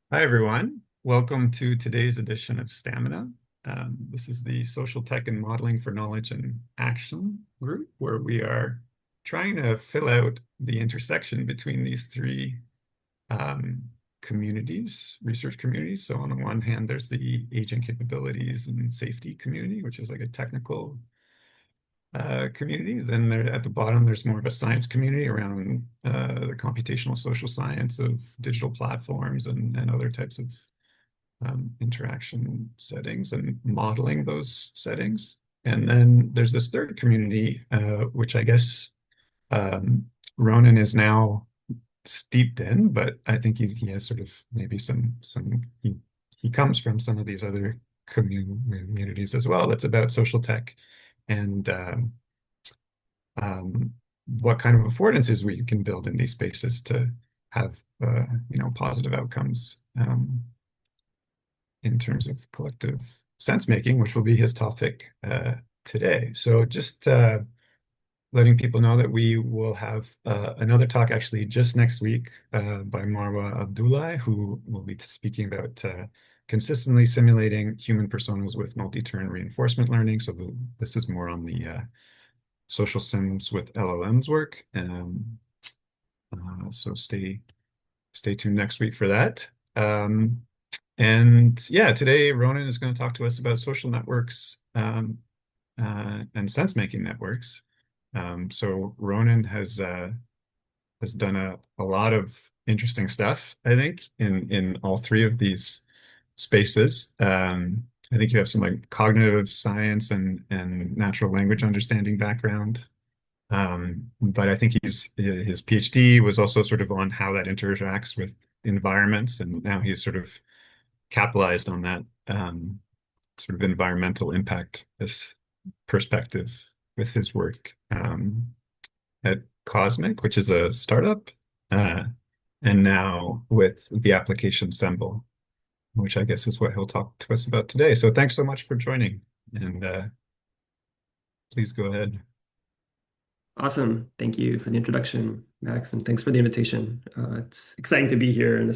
Hi, everyone. Welcome to today's edition of Stamina. This is the Social Tech and Modeling for Knowledge and Action group, where we are trying to fill out the intersection between these three um, communities, research communities. So on the one hand, there's the agent capabilities and safety community, which is like a technical community. Then there, at the bottom, there's more of a science community around the computational social science of digital platforms and other types of interaction settings and modeling those settings. And then there's this third community, which I guess um, Ronan is now steeped in, but I think he has sort of maybe he comes from some of these other communities as well. That's about social tech and um, what kind of affordances we can build in these spaces to have positive outcomes in terms of collective sense making, which will be his topic today. So just letting people know that we will have another talk actually just next week by Marwa Abdullah, who will be speaking about consistently simulating human personas with multi-turn reinforcement learning. So this is more on the social sims with LLMs work. So stay tuned next week for that. And yeah, today Ronan is going to talk to us about social networks and sense-making networks. So Ronan has done a lot of interesting stuff, I think, in all three of these spaces. I think you have some like cognitive science and natural language understanding background. But I think his PhD was also sort of on how that interacts with environments, and now he's sort of capitalized on that sort of environmental impact this perspective with his work at Cosmic, which is a startup, uh, and now with the application Semble, which I guess is what he'll talk to us about today. So thanks so much for joining, and please go ahead. Awesome. Thank you for the introduction, Max, and thanks for the invitation. It's exciting to be here. And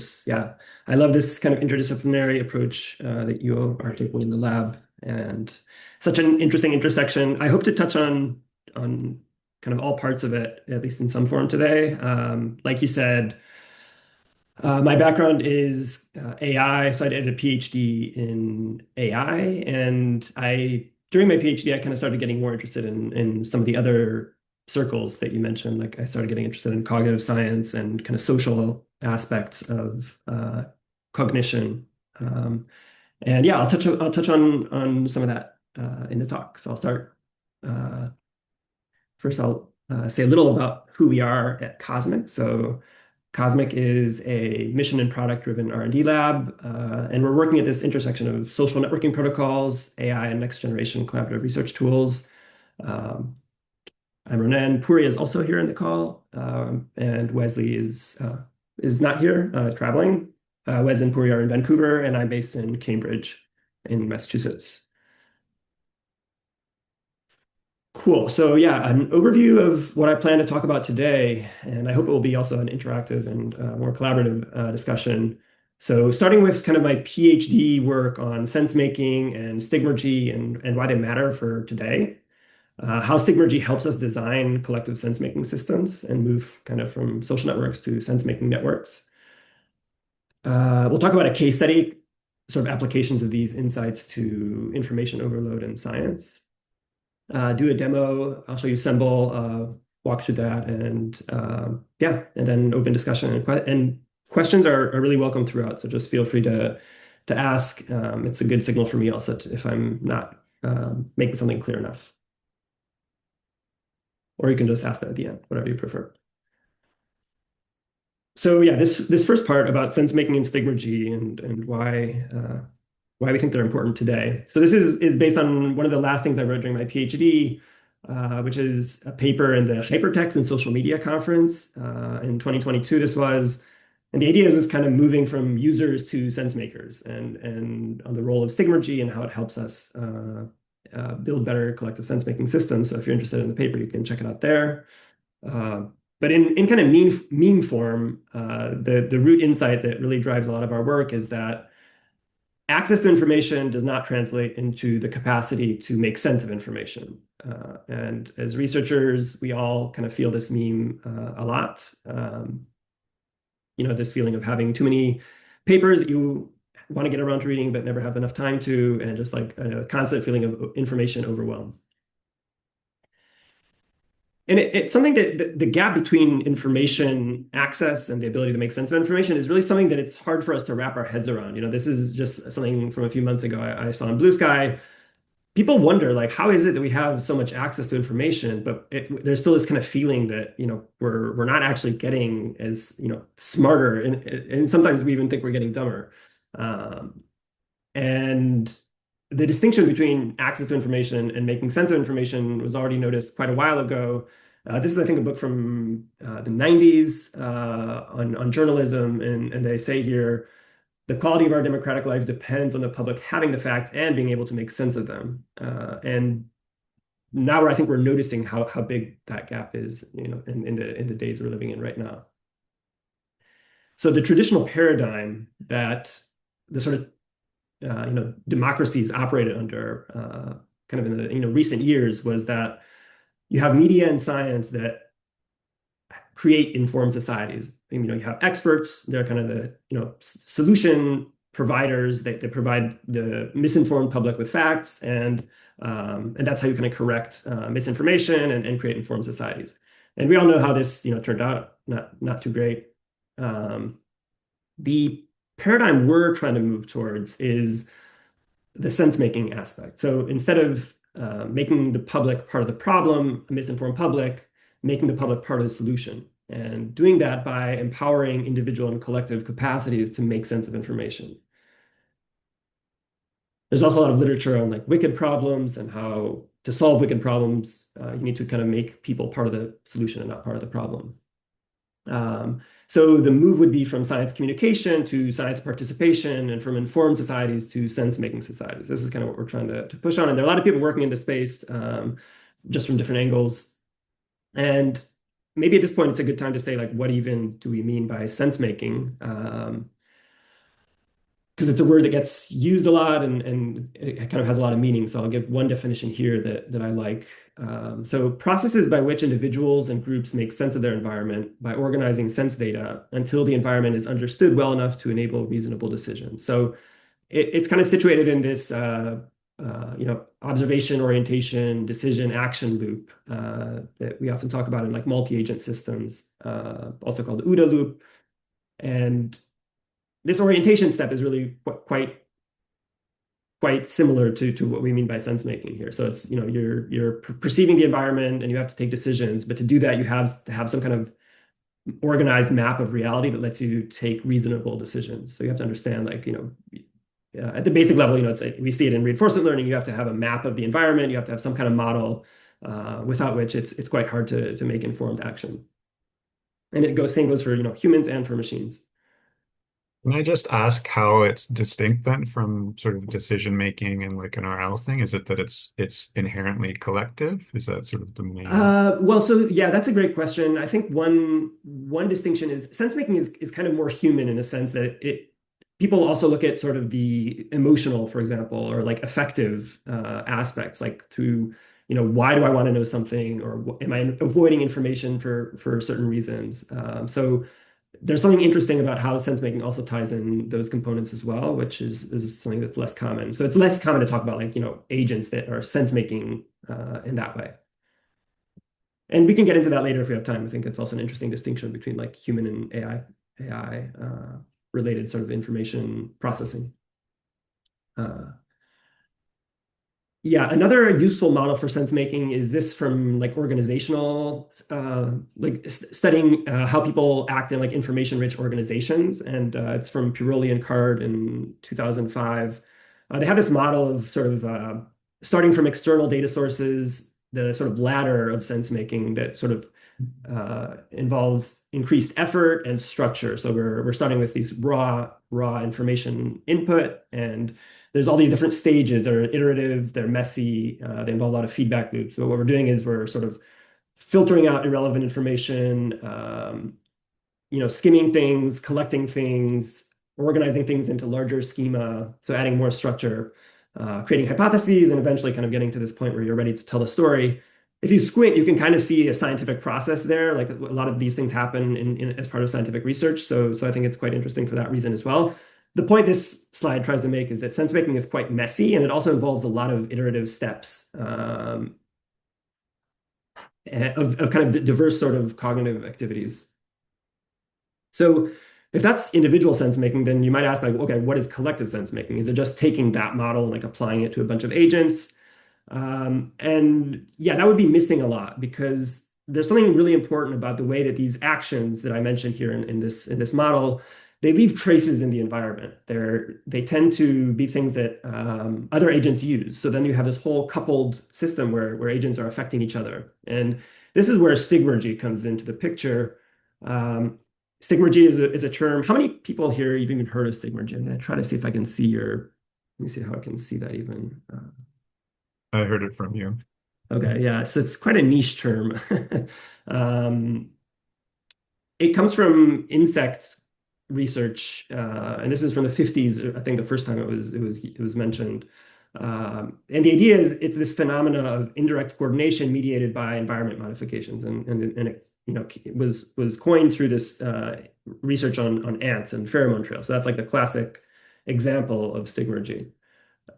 I love this kind of interdisciplinary approach that you are taking in the lab, and such an interesting intersection. I hope to touch on kind of all parts of it, at least in some form today. Like you said, my background is AI, so I did a PhD in AI, and during my PhD, I kind of started getting more interested in some of the other circles that you mentioned. Like I started getting interested in cognitive science and kind of social aspects of cognition. Um, and yeah, I'll touch on some of that in the talk. So I'll start uh, first. I'll say a little about who we are at Cosmic. So Cosmic is a mission and product driven R&D lab, and we're working at this intersection of social networking protocols, AI, and next generation collaborative research tools. Um, I'm Ronan. Puri is also here in the call, and Wesley is not here, traveling. Wes and Puri are in Vancouver, and I'm based in Cambridge, in Massachusetts. Cool. So yeah, an overview of what I plan to talk about today, and I hope it will be also an interactive and more collaborative discussion. So starting with kind of my PhD work on sense making and stigmergy and why they matter for today, how stigmergy helps us design collective sense making systems and move kind of from social networks to sense making networks. We'll talk about a case study, sort of applications of these insights to information overload in science. Do a demo. I'll show you Semble, walk through that, and yeah, and then open discussion and questions are really welcome throughout. So just feel free to ask. It's a good signal for me also if I'm not making something clear enough, or you can just ask that at the end, whatever you prefer. So yeah, this first part about sense making and stigmergy and why we think they're important today. So this is based on one of the last things I wrote during my PhD, which is a paper in the Hypertext and Social Media Conference in 2022. This was, and the idea was kind of moving from users to sense makers and on the role of stigmergy and how it helps us build better collective sense making systems. So if you're interested in the paper, you can check it out there. But in kind of meme form, the root insight that really drives a lot of our work is that access to information does not translate into the capacity to make sense of information. And as researchers, we all kind of feel this meme a lot. This feeling of having too many papers that you want to get around to reading but never have enough time to, and just like a constant feeling of information overwhelm. And it's something that the gap between information access and the ability to make sense of information is really something that it's hard for us to wrap our heads around. This is just something from a few months ago I saw in Blue Sky. People wonder, like, how is it that we have so much access to information, but there's still this kind of feeling that, we're not actually getting as, smarter, and sometimes we even think we're getting dumber. And the distinction between access to information and making sense of information was already noticed quite a while ago. This is, I think, a book from the 90s on journalism, and they say here, the quality of our democratic life depends on the public having the facts and being able to make sense of them. And now I think we're noticing how big that gap is, in the days we're living in right now. So the traditional paradigm that the sort of democracies operated under kind of in the recent years was that you have media and science that create informed societies. You have experts, they're kind of the solution providers. They provide the misinformed public with facts, and that's how you kind of correct misinformation and create informed societies. And we all know how this turned out not too great. The paradigm we're trying to move towards is the sense-making aspect. So instead of making the public part of the problem, a misinformed public, making the public part of the solution, and doing that by empowering individual and collective capacities to make sense of information. There's also a lot of literature on like wicked problems and how to solve wicked problems, you need to kind of make people part of the solution and not part of the problem. So the move would be from science communication to science participation, and from informed societies to sense-making societies. This is kind of what we're trying to push on. And there are a lot of people working in this space, just from different angles. And maybe at this point, it's a good time to say, like, what even do we mean by sense-making? Because it's a word that gets used a lot, and it kind of has a lot of meaning. So I'll give one definition here that I like. So processes by which individuals and groups make sense of their environment by organizing sense data until the environment is understood well enough to enable reasonable decisions. So it's kind of situated in this observation, orientation, decision, action loop that we often talk about in like multi-agent systems, also called the OODA loop. And this orientation step is really quite similar to what we mean by sense making here. So it's, you're perceiving the environment and you have to take decisions, but to do that, you have to have some kind of organized map of reality that lets you take reasonable decisions. So you have to understand, like, at the basic level, it's like, we see it in reinforcement learning. You have to have a map of the environment. You have to have some kind of model, without which it's quite hard to make informed action. And same goes for, humans and for machines. Can I just ask how it's distinct then from sort of decision making and like an RL thing? Is it that it's inherently collective? Is that sort of the main? Well, so yeah, that's a great question. I think one distinction is sense making is kind of more human in a sense that people also look at sort of the emotional, for example, or like affective aspects, like to, why do I want to know something, or am I avoiding information for certain reasons? So there's something interesting about how sense making also ties in those components as well, which is something that's less common. So it's less common to talk about, like, agents that are sense making in that way. And we can get into that later if we have time. I think it's also an interesting distinction between like human and AI related sort of information processing. Yeah, another useful model for sense making is this from like organizational, studying how people act in like information rich organizations. And it's from Piroli and Card in 2005. They have this model of sort of starting from external data sources, the sort of ladder of sense making that sort of involves increased effort and structure. So we're starting with these raw information input, and there's all these different stages. They're iterative, they're messy, they involve a lot of feedback loops. So what we're doing is we're sort of filtering out irrelevant information, skimming things, collecting things, organizing things into larger schema, so adding more structure, creating hypotheses, and eventually kind of getting to this point where you're ready to tell a story. If you squint, you can kind of see a scientific process there. Like a lot of these things happen as part of scientific research. So I think it's quite interesting for that reason as well. The point this slide tries to make is that sense making is quite messy, and it also involves a lot of iterative steps of kind of diverse sort of cognitive activities. So if that's individual sense making, then you might ask like, okay, what is collective sense making? Is it just taking that model and like applying it to a bunch of agents? And yeah, that would be missing a lot because there's something really important about the way that these actions that I mentioned here in this model, they leave traces in the environment. They tend to be things that other agents use. So then you have this whole coupled system where agents are affecting each other. And this is where stigmergy comes into the picture. Stigmergy is a term. How many people here have even heard of stigmergy? I'm going to try to see if I can see your. Let me see how I can see that even. I heard it from you. Okay, yeah. So it's quite a niche term. It comes from insect research, and this is from the 50s. I think the first time it was mentioned. And the idea is it's this phenomena of indirect coordination mediated by environment modifications, and it was coined through this research on ants and pheromone trails. So that's like the classic example of stigmergy.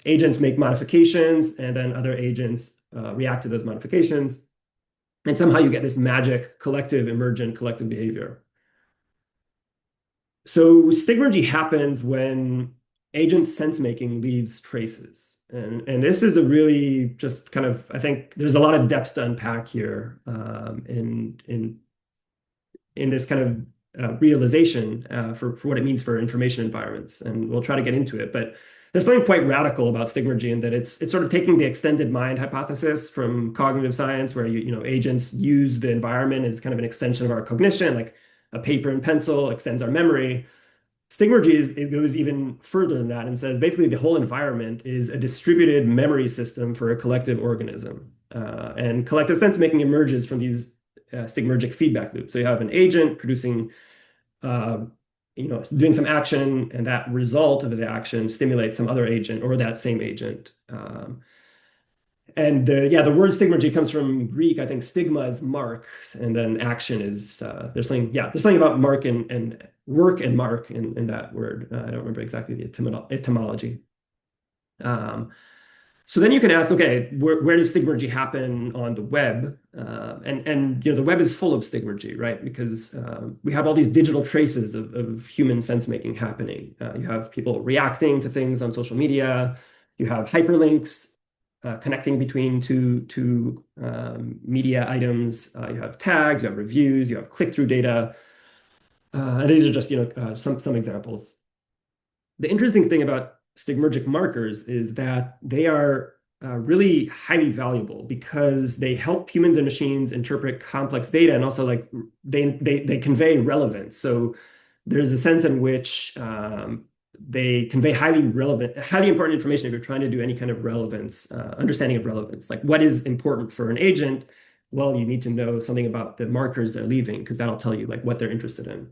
Agents make modifications, and then other agents react to those modifications, and somehow you get this magic collective emergent collective behavior. So stigmergy happens when agent sense making leaves traces. And this is a really just kind of, I think there's a lot of depth to unpack here in this kind of realization for what it means for information environments. And we'll try to get into it. But there's something quite radical about stigmergy in that it's sort of taking the extended mind hypothesis from cognitive science, where agents use the environment as kind of an extension of our cognition, like a paper and pencil extends our memory. Stigmergy it goes even further than that and says basically the whole environment is a distributed memory system for a collective organism. And collective sense making emerges from these stigmergic feedback loops. So you have an agent producing, doing some action, and that result of the action stimulates some other agent or that same agent. And the word stigmergy comes from Greek. I think stigma is mark, and then action is there's something about mark and work and mark in that word. I don't remember exactly the etymology. So then you can ask, okay, where does stigmergy happen on the web? And the web is full of stigmergy, right? Because we have all these digital traces of human sense making happening. You have people reacting to things on social media. You have hyperlinks connecting between two media items. You have tags, you have reviews, you have click-through data. And these are just some examples. The interesting thing about stigmergic markers is that they are really highly valuable because they help humans and machines interpret complex data, and also like they convey relevance. So there's a sense in which they convey highly relevant, highly important information if you're trying to do any kind of relevance, understanding of relevance. Like what is important for an agent? Well, you need to know something about the markers they're leaving because that'll tell you like what they're interested in.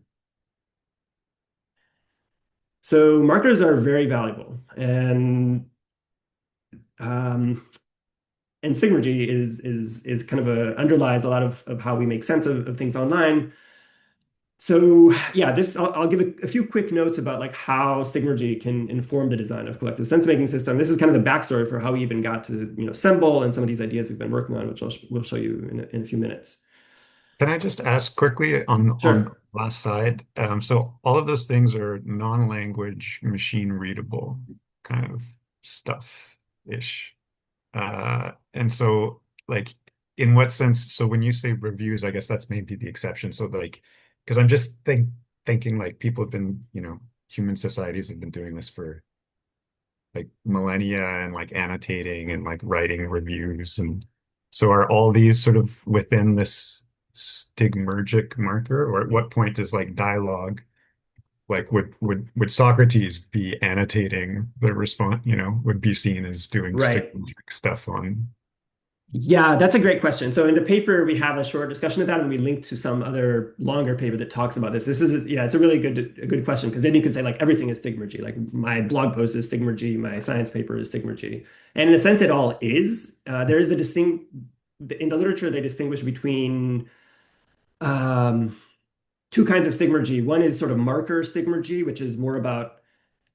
So markers are very valuable, and stigmergy is kind of underlies a lot of how we make sense of things online. So yeah, I'll give a few quick notes about like how stigmergy can inform the design of collective sense-making system. This is kind of the backstory for how we even got to Symbol and some of these ideas we've been working on, which we'll show you in a few minutes. Can I just ask quickly on the Sure. last side? So all of those things are non-language, machine readable kind of stuff-ish. And so like in what sense, so when you say reviews, I guess that's maybe the exception. So like, because I'm just thinking like people have been, human societies have been doing this for like millennia and like annotating and like writing reviews. And so are all these sort of within this stigmergic marker, or at what point does like dialogue, like would Socrates be annotating the response, would be seen as doing Right. stigmergic stuff on Yeah, that's a great question. So in the paper, we have a short discussion of that, and we link to some other longer paper that talks about this. This is, yeah, it's a good question because then you could say like everything is Stigmergy. Like my blog post is Stigmergy, my science paper is Stigmergy, and in a sense, it all is. There is a distinct in the literature they distinguish between um, two kinds of Stigmergy. One is sort of marker Stigmergy, which is more about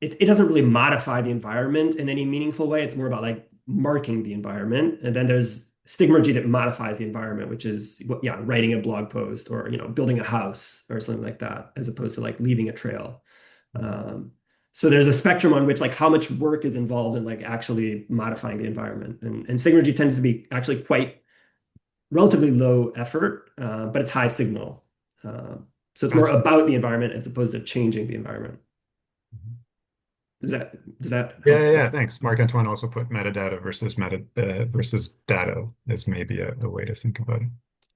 it doesn't really modify the environment in any meaningful way. It's more about like marking the environment. And then there's stigmergy that modifies the environment, which is yeah, writing a blog post or building a house or something like that, as opposed to like leaving a trail. Um, so there's a spectrum on which like how much work is involved in like actually modifying the environment. And stigmergy tends to be actually quite relatively low effort, but it's high signal. Uh, so it's more Gotcha. about the environment as opposed to changing the environment. Mhm. Does that Yeah, help? yeah, yeah, thanks. Marc Antoine also put metadata versus versus data as maybe a way to think about it.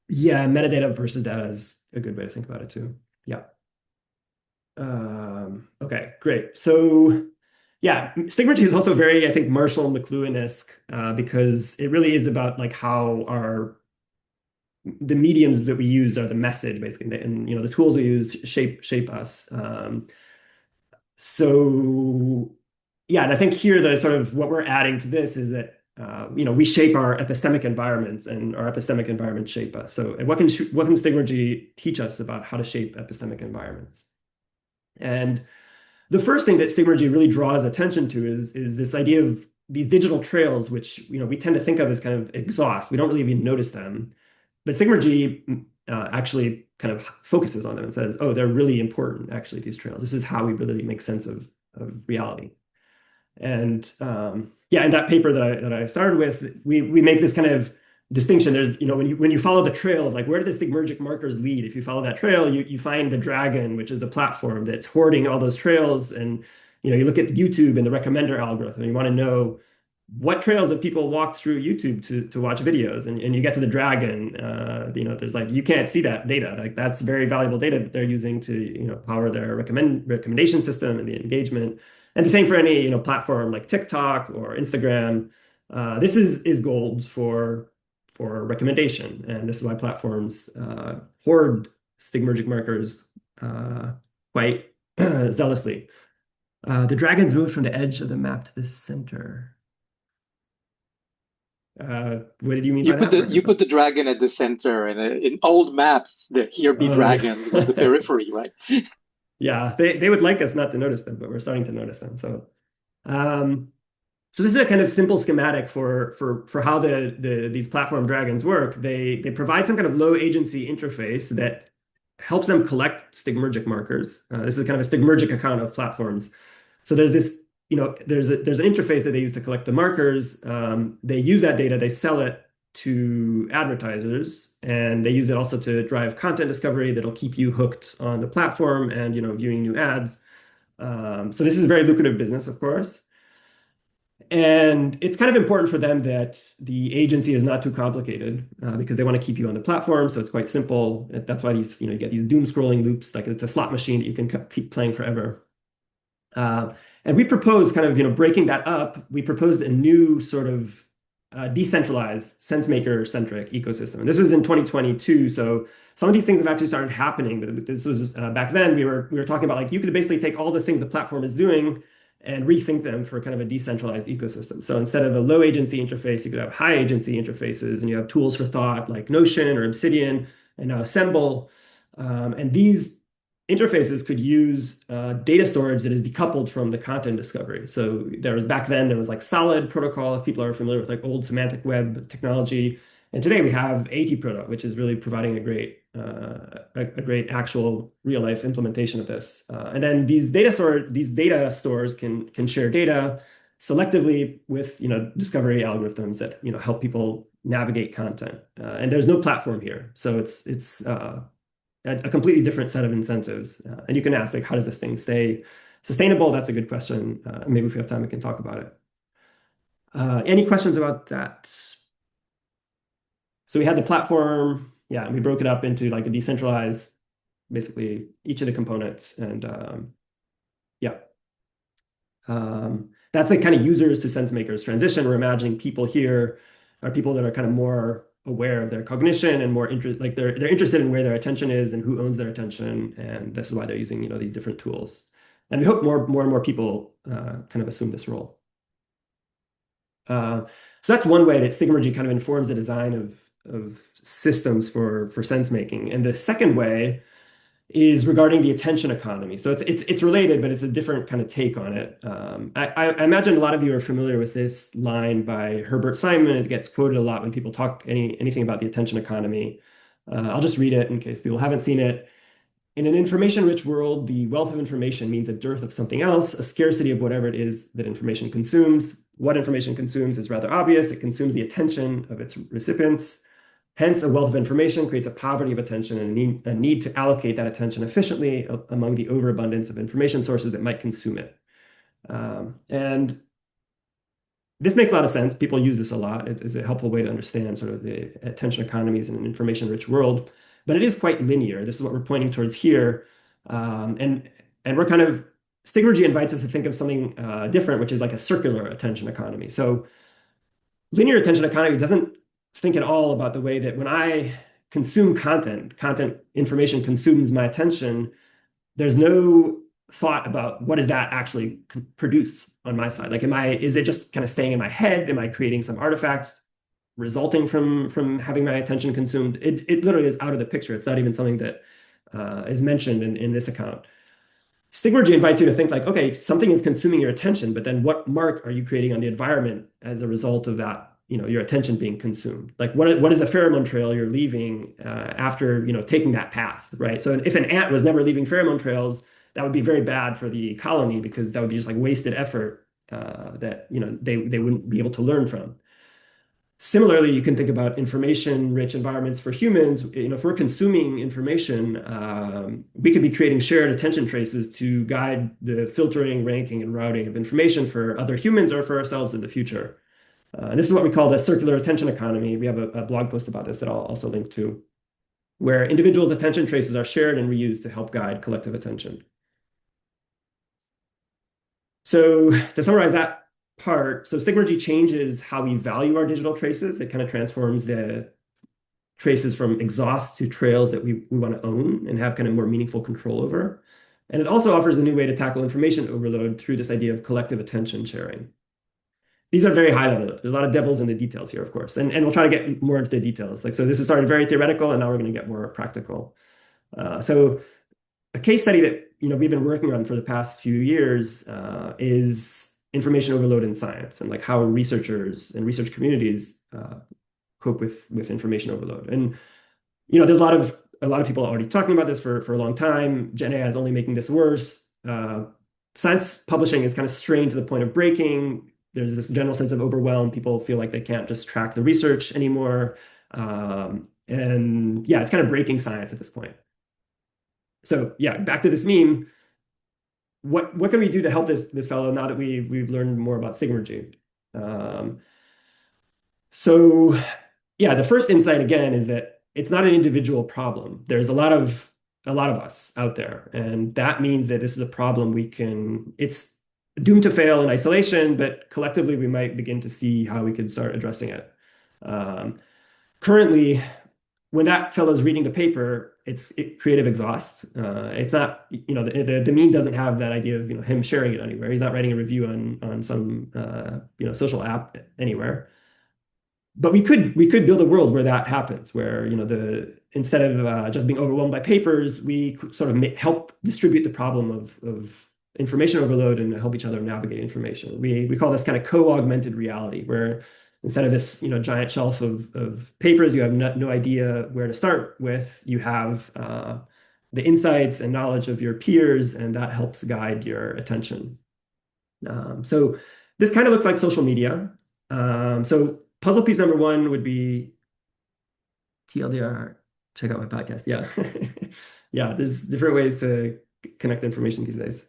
Yeah, metadata versus data is a good way to think about it too. Yeah. Okay, great. So yeah, Stigmergy is also very, I think, Marshall McLuhan-esque because it really is about like how our the mediums that we use are the message basically, and the tools we use shape us. So yeah, and I think here the sort of what we're adding to this is that we shape our epistemic environments, and our epistemic environments shape us. So what can Stigmergy teach us about how to shape epistemic environments? And the first thing that Stigmergy really draws attention to is this idea of these digital trails, which we tend to think of as kind of exhaust. We don't really even notice them, but Stigmergy actually kind of focuses on them and says, "Oh, they're really important. Actually, these trails. This is how we really make sense of reality." And yeah, in that paper that I started with, we make this kind of distinction. There's, when you follow the trail of like where do the stigmergic markers lead, if you follow that trail, you find the dragon, which is the platform that's hoarding all those trails. And you look at YouTube and the recommender algorithm, you want to know what trails have people walked through YouTube to watch videos, and you get to the dragon. There's like you can't see that data. Like that's very valuable data that they're using to power their recommendation system and the engagement. And the same for any platform like TikTok or Instagram. This is gold for recommendation, and this is why platforms hoard stigmergic markers quite zealously. The dragons moved from the edge of the map to the center. What did you mean by that, Mark? You put the dragon at the center, and in old maps, the here be Oh yeah. dragons was the periphery, right? Yeah, they would like us not to notice them, but we're starting to notice them. Um, so this is a kind of simple schematic for how these platform dragons work. They provide some kind of low agency interface that helps them collect stigmergic markers. This is kind of a stigmergic account of platforms. So there's this, there's an interface that they use to collect the markers. They use that data, they sell it to advertisers, and they use it also to drive content discovery that'll keep you hooked on the platform and viewing new ads. So this is a very lucrative business, of course. And it's kind of important for them that the agency is not too complicated because they want to keep you on the platform. So it's quite simple. That's why you get these doom scrolling loops. Like it's a slot machine that you can keep playing forever. And we proposed kind of, breaking that up. We proposed a new sort of decentralized sense maker centric ecosystem. And this is in 2022. So some of these things have actually started happening. But this was back then we were talking about like you could basically take all the things the platform is doing and rethink them for kind of a decentralized ecosystem. So instead of a low agency interface, you could have high agency interfaces, and you have tools for thought like Notion or Obsidian and now Assemble. And these interfaces could use data storage that is decoupled from the content discovery. So back then there was like Solid protocol, if people are familiar with like old semantic web technology. And today we have AT-Proto, which is really providing a great actual real life implementation of this. And then these data stores can share data selectively with discovery algorithms that help people navigate content. And there's no platform here, so it's a completely different set of incentives. And you can ask like, how does this thing stay sustainable? That's a good question. Maybe if we have time, we can talk about it. Any questions about that? So we had the platform, yeah, and we broke it up into like a decentralized, basically each of the components. And yeah, that's the kind of users to sense makers transition. We're imagining people here are people that are kind of more aware of their cognition and more like they're interested in where their attention is and who owns their attention, and this is why they're using these different tools. And we hope more and more people kind of assume this role. So that's one way that Stigmergy kind of informs the design of systems for sense making. And the second way is regarding the attention economy. So it's related, but it's a different kind of take on it. I imagine a lot of you are familiar with this line by Herbert Simon. It gets quoted a lot when people talk anything about the attention economy. I'll just read it in case people haven't seen it. In an information-rich world, the wealth of information means a dearth of something else, a scarcity of whatever it is that information consumes. What information consumes is rather obvious. It consumes the attention of its recipients. Hence, a wealth of information creates a poverty of attention and a need to allocate that attention efficiently among the overabundance of information sources that might consume it. And this makes a lot of sense. People use this a lot. It is a helpful way to understand sort of the attention economies in an information-rich world. But it is quite linear. This is what we're pointing towards here. And we're kind of, Stigmergy invites us to think of something different, which is like a circular attention economy. So linear attention economy doesn't think at all about the way that when I consume content information consumes my attention, there's no thought about what does that actually produce on my side. Like, is it just kind of staying in my head? Am I creating some artifact resulting from having my attention consumed? It literally is out of the picture. It's not even something that is mentioned in this account. Stigmergy invites you to think like, okay, something is consuming your attention, but then what mark are you creating on the environment as a result of that, your attention being consumed? Like, what is the pheromone trail you're leaving after, taking that path, right? So if an ant was never leaving pheromone trails, that would be very bad for the colony, because that would be just like wasted effort that, they wouldn't be able to learn from. Similarly, you can think about information-rich environments for humans. If we're consuming information, we could be creating shared attention traces to guide the filtering, ranking, and routing of information for other humans or for ourselves in the future. This is what we call the circular attention economy. We have a blog post about this that I'll also link to, where individuals' attention traces are shared and reused to help guide collective attention. So to summarize that part, so Stigmergy changes how we value our digital traces. It kind of transforms the traces from exhaust to trails that we want to own and have kind of more meaningful control over. And it also offers a new way to tackle information overload through this idea of collective attention sharing. These are very high level. There's a lot of devils in the details here, of course, and we'll try to get more into the details. So this is started very theoretical, and now we're going to get more practical. So a case study that we've been working on for the past few years is information overload in science, and like how researchers and research communities cope with information overload. And there's a lot of people already talking about this for a long time. Gen AI is only making this worse. Science publishing is kind of strained to the point of breaking. There's this general sense of overwhelm. People feel like they can't just track the research anymore. And yeah, it's kind of breaking science at this point. So yeah, back to this meme. What can we do to help this fellow now that we've learned more about Stigmergy? So yeah, the first insight again is that it's not an individual problem. There's a lot of us out there, and that means that this is a problem it's doomed to fail in isolation, but collectively we might begin to see how we could start addressing it. Currently, when that fellow's reading the paper, it's creative exhaust. It's not, the meme doesn't have that idea of him sharing it anywhere. He's not writing a review on some social app anywhere. But we could build a world where that happens, where instead of just being overwhelmed by papers, we sort of help distribute the problem of information overload and help each other navigate information. We call this kind of co-augmented reality, where instead of this giant shelf of papers you have no idea where to start with, you have the insights and knowledge of your peers, and that helps guide your attention. So this kind of looks like social media. So puzzle piece number one would be TLDR. Check out my podcast. Yeah. Yeah, there's different ways to connect information these days.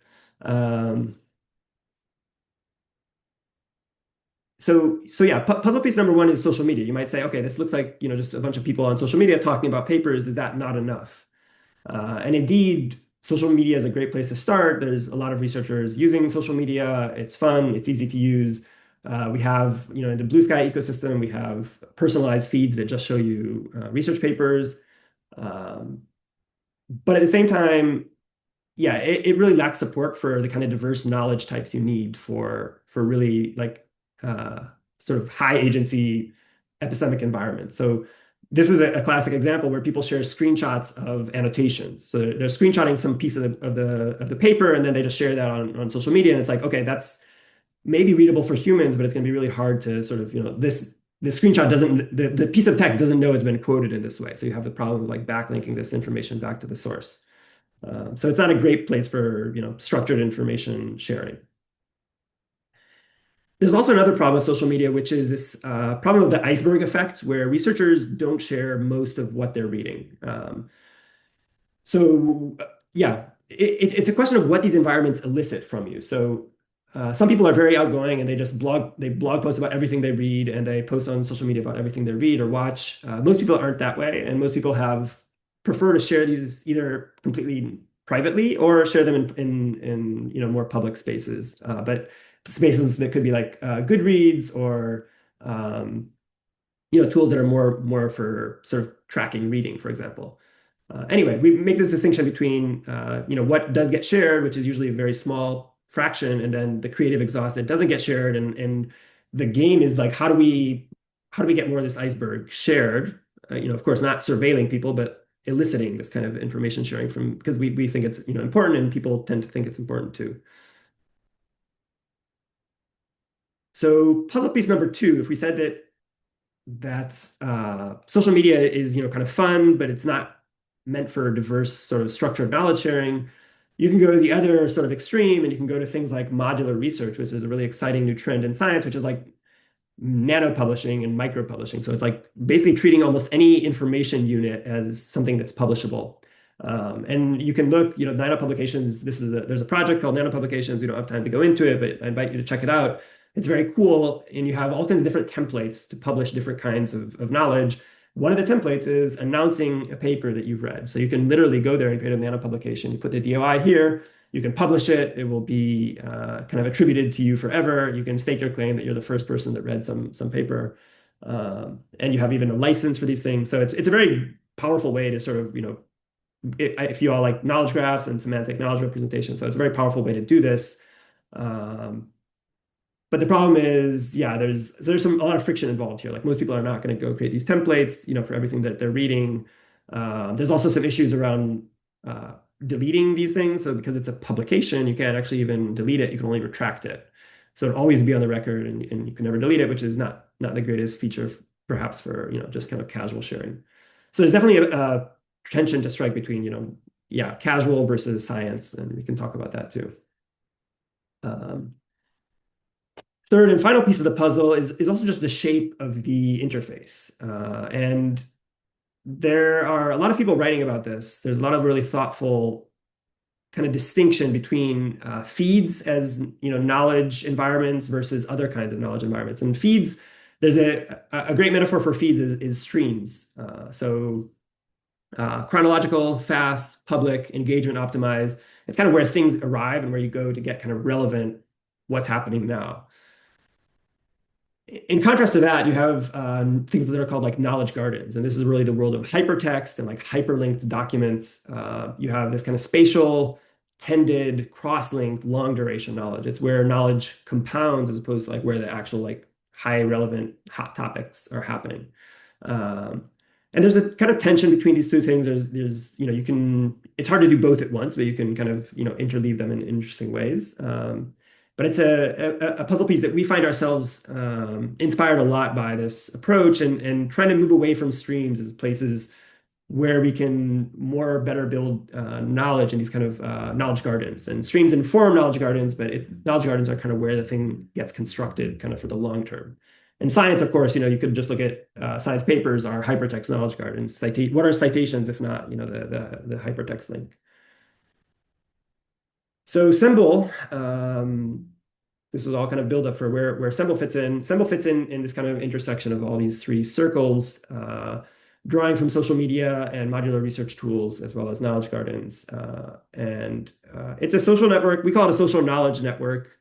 So yeah, puzzle piece number one is social media. You might say, okay, this looks like just a bunch of people on social media talking about papers. Is that not enough? And indeed, social media is a great place to start. There's a lot of researchers using social media. It's fun. It's easy to use. We have, in the Blue Sky ecosystem, we have personalized feeds that just show you research papers. But at the same time, yeah, it really lacks support for the kind of diverse knowledge types you need for really like sort of high agency epistemic environment. So this is a classic example where people share screenshots of annotations. So they're screenshotting some piece of the paper, and then they just share that on social media. And it's like, okay, that's maybe readable for humans, but it's going to be really hard to sort of, the screenshot doesn't, the piece of text doesn't know it's been quoted in this way. So you have the problem of like backlinking this information back to the source. So it's not a great place for, structured information sharing. There's also another problem with social media, which is this problem of the iceberg effect, where researchers don't share most of what they're reading. Yeah, it's a question of what these environments elicit from you. So some people are very outgoing and they blog post about everything they read, and they post on social media about everything they read or watch. Most people aren't that way, and most people prefer to share these either completely privately or share them in more public spaces. But spaces that could be like Goodreads or tools that are more for sort of tracking reading, for example. Anyway, we make this distinction between what does get shared, which is usually a very small fraction, and then the creative exhaust that doesn't get shared. And the game is like, how do we get more of this iceberg shared? Of course, not surveilling people, but eliciting this kind of information sharing because we think it's important, and people tend to think it's important too. So puzzle piece number 2, if we said that social media is kind of fun, but it's not meant for diverse sort of structured knowledge sharing, you can go to the other sort of extreme, and you can go to things like modular research, which is a really exciting new trend in science, which is like nano publishing and micro publishing. So it's like basically treating almost any information unit as something that's publishable. And you can look, nano publications. There's a project called Nano Publications. We don't have time to go into it, but I invite you to check it out. It's very cool, and you have all kinds of different templates to publish different kinds of knowledge. One of the templates is announcing a paper that you've read. So you can literally go there and create a nano publication. You put the DOI here, you can publish it. It will be kind of attributed to you forever. You can stake your claim that you're the first person that read some paper. And you have even a license for these things. So it's a very powerful way to sort of, if you all like knowledge graphs and semantic knowledge representation. So it's a very powerful way to do this. But the problem is, yeah, there's a lot of friction involved here. Like most people are not going to go create these templates, for everything that they're reading. There's also some issues around deleting these things. So because it's a publication, you can't actually even delete it. You can only retract it. So it'll always be on the record, and you can never delete it, which is not the greatest feature, perhaps for just kind of casual sharing. So there's definitely a tension to strike between casual versus science, and we can talk about that too. Third and final piece of the puzzle is also just the shape of the interface. And there are a lot of people writing about this. There's a lot of really thoughtful kind of distinction between feeds as knowledge environments versus other kinds of knowledge environments. And feeds, there's a great metaphor for feeds is streams. Chronological, fast, public, engagement optimized. It's kind of where things arrive and where you go to get kind of relevant what's happening now. In contrast to that, you have things that are called like knowledge gardens. And this is really the world of hypertext and like hyperlinked documents. You have this kind of spatial, tended, cross-linked, long duration knowledge. It's where knowledge compounds as opposed to like where the actual like high relevant hot topics are happening. And there's a kind of tension between these two things. There's it's hard to do both at once, but you can kind of interleave them in interesting ways. But it's a puzzle piece that we find ourselves inspired a lot by this approach, and trying to move away from streams as places where we can better build knowledge in these kind of knowledge gardens. And streams inform knowledge gardens, but knowledge gardens are kind of where the thing gets constructed kind of for the long term. In science, of course, you could just look at science papers are hypertext knowledge gardens. What are citations if not, the hypertext link? So Symbol, this was all kind of build up for where Symbol fits in. Symbol fits in this kind of intersection of all these three circles, drawing from social media and modular research tools, as well as knowledge gardens. And it's a social network. We call it a social knowledge network.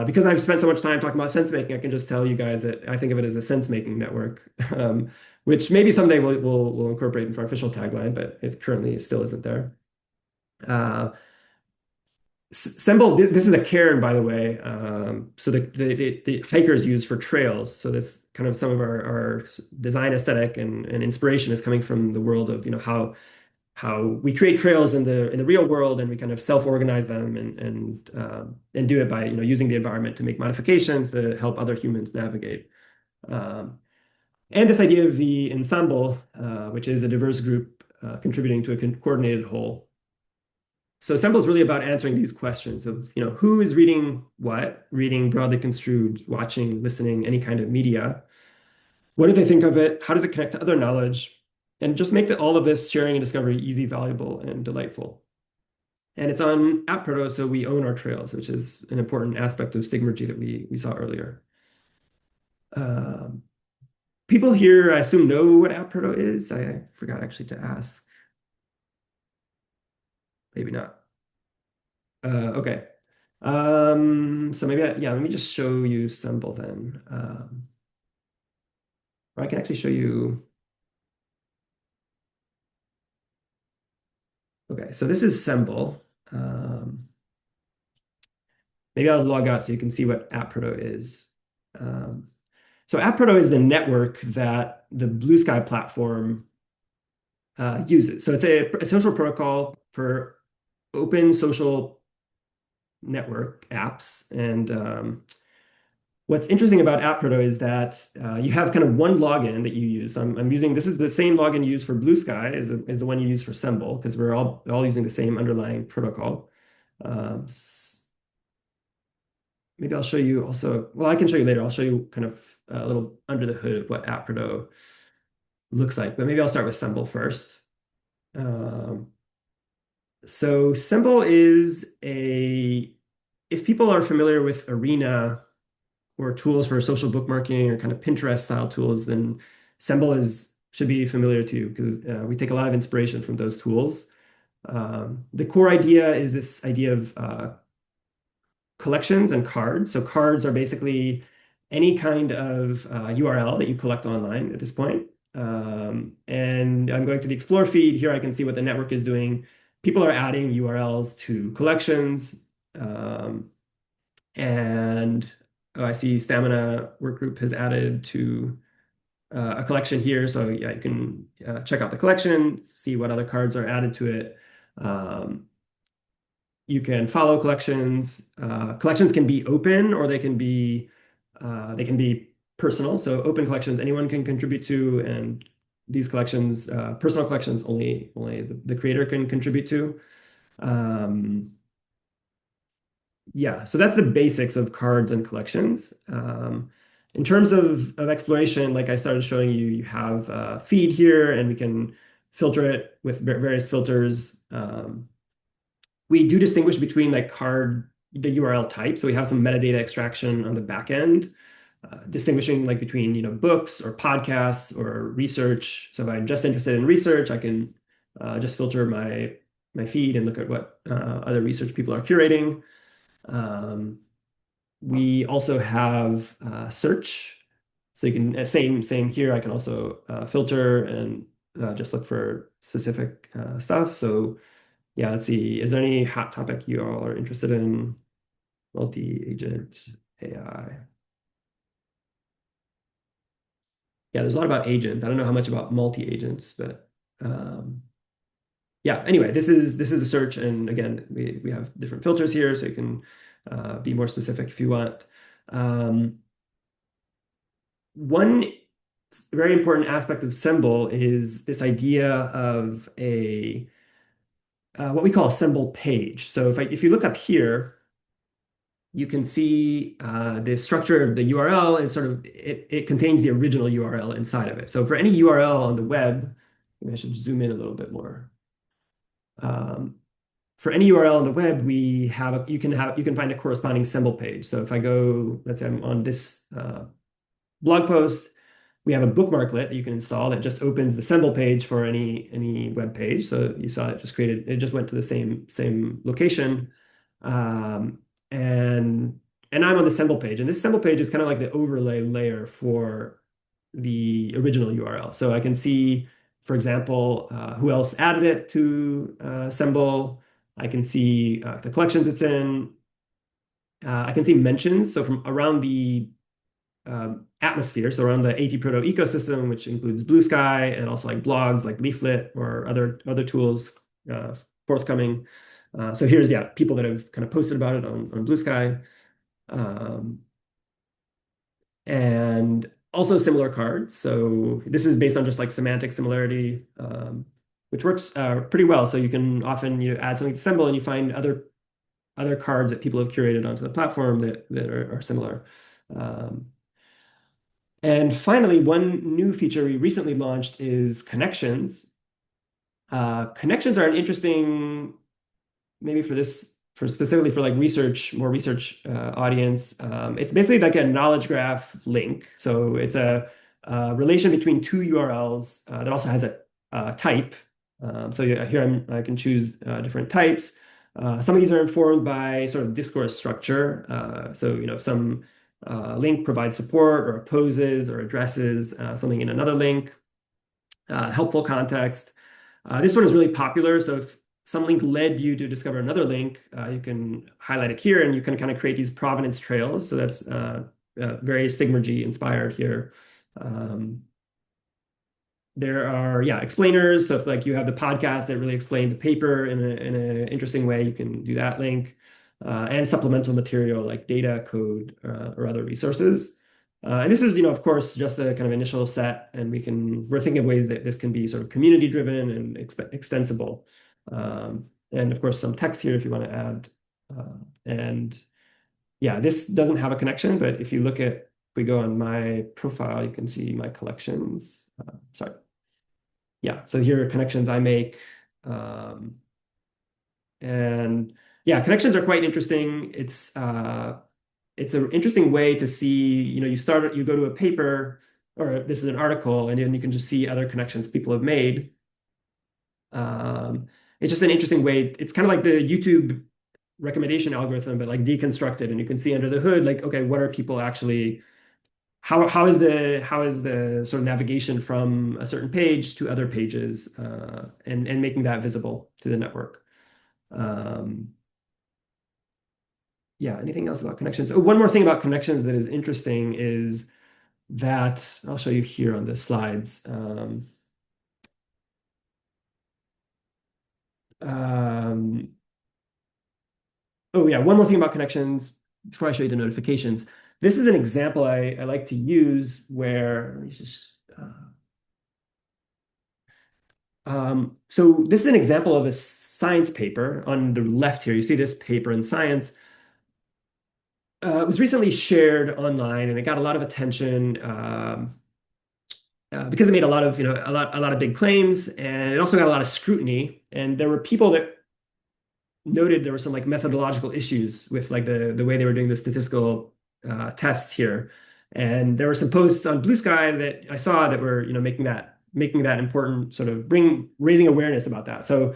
Because I've spent so much time talking about sense making, I can just tell you guys that I think of it as a sense making network, which maybe someday we'll incorporate into our official tagline, but it currently still isn't there. Symbol, this is a cairn, by the way. So the hikers use for trails. So that's kind of some of our design aesthetic and inspiration is coming from the world of, how we create trails in the real world, and we kind of self-organize them and do it by using the environment to make modifications to help other humans navigate. And this idea of the ensemble, which is a diverse group contributing to a coordinated whole. So Assemble is really about answering these questions of, who is reading what, reading broadly construed, watching, listening, any kind of media. What do they think of it? How does it connect to other knowledge? And just make all of this sharing and discovery easy, valuable, and delightful. And it's on AppProto, so we own our trails, which is an important aspect of Stigmergy that we saw earlier. People here, I assume, know what AppProto is. I forgot actually to ask. Maybe not. Okay. So maybe, let me just show you Semble then. Or I can actually show you. Okay, so this is Semble. Maybe I'll log out so you can see what AppProto is. So AppProto is the network that the Blue Sky platform uses. So it's a social protocol for open social network apps. And what's interesting about AppProto is that you have kind of one login that you use. I'm using, this is the same login you use for Blue Sky as the one you use for Semble, because we're all using the same underlying protocol. Maybe I'll show you also, well, I can show you later. I'll show you kind of a little under the hood of what AppProto looks like, but maybe I'll start with Semble first. So Semble is if people are familiar with Arena or tools for social bookmarking or kind of Pinterest style tools, then Semble should be familiar to you, because we take a lot of inspiration from those tools. The core idea is this idea of collections and cards. So cards are basically any kind of URL that you collect online at this point. And I'm going to the Explore feed. Here I can see what the network is doing. People are adding URLs to collections. And I see Stamina Workgroup has added to a collection here. So yeah, you can check out the collection, see what other cards are added to it. You can follow collections. Collections can be open, or they can be personal. So open collections anyone can contribute to, and these collections, personal collections, only the creator can contribute to. Yeah, so that's the basics of cards and collections. In terms of exploration, like I started showing you, you have a feed here, and we can filter it with various filters. We do distinguish between the URL type. So we have some metadata extraction on the back end, distinguishing between books or podcasts or research. So if I'm just interested in research, I can just filter my feed and look at what other research people are curating. We also have search. So you can, same here, I can also filter and just look for specific stuff. So yeah, let's see. Is there any hot topic you all are interested in? Multi-agent AI. Yeah, there's a lot about agents. I don't know how much about multi-agents, but yeah, anyway, this is the search. And again, we have different filters here, so you can be more specific if you want. One very important aspect of Semble is this idea of what we call a Semble page. So if you look up here, you can see the structure of the URL is it contains the original URL inside of it. So for any URL on the web, maybe I should zoom in a little bit more. For any URL on the web, you can find a corresponding Semble page. So if I go, let's say I'm on this blog post, we have a bookmarklet that you can install that just opens the Semble page for any web page. So you saw it just went to the same location. And and I'm on the Semble page, and this Semble page is kind of like the overlay layer for the original URL. So I can see, for example, who else added it to Semble. I can see the collections it's in. I can see mentions. So from around the atmosphere, so around the AT-Proto ecosystem, which includes Blue Sky and also like blogs like Leaflet or other tools forthcoming. So here's, yeah, people that have kind of posted about it on Blue Sky. And also similar cards. So this is based on just like semantic similarity, which works pretty well. So you can often add something to Semble and you find other cards that people have curated onto the platform that are similar. And finally, one new feature we recently launched is connections. Connections are an interesting, maybe specifically for like more research audience. It's basically like a knowledge graph link. So it's a relation between two URLs that also has a type. So here I can choose different types. Some of these are informed by sort of discourse structure. So if some link provides support or opposes or addresses something in another link, helpful context. This one is really popular. So if some link led you to discover another link, you can highlight it here and you can kind of create these provenance trails. So that's very Stigmergy inspired here. There are, explainers. So if like you have the podcast that really explains a paper in an interesting way, you can do that link. And supplemental material like data, code, or other resources. And this is, of course, just a kind of initial set, and we're thinking of ways that this can be sort of community driven and extensible. And of course, some text here if you want to add. And yeah, this doesn't have a connection, but if we go on my profile, you can see my collections. Sorry. Yeah, so here are connections I make. And yeah, connections are quite interesting. It's an interesting way to see, you go to a paper, or this is an article, and then you can just see other connections people have made. It's just an interesting way. It's kind of like the YouTube recommendation algorithm, but like deconstructed, and you can see under the hood, like, okay, what are people actually, how is the sort of navigation from a certain page to other pages, and making that visible to the network. Yeah, anything else about connections? Oh, one more thing about connections that is interesting is that I'll show you here on the slides. Oh yeah, one more thing about connections before I show you the notifications. This is an example I like to use where, let me just, so this is an example of a science paper. On the left here, you see this paper in Science. It was recently shared online, and it got a lot of attention because it made a lot of big claims, and it also got a lot of scrutiny. And there were people that noted there were some like methodological issues with like the way they were doing the statistical tests here. And there were some posts on Blue Sky that I saw that were making that important, sort of raising awareness about that. So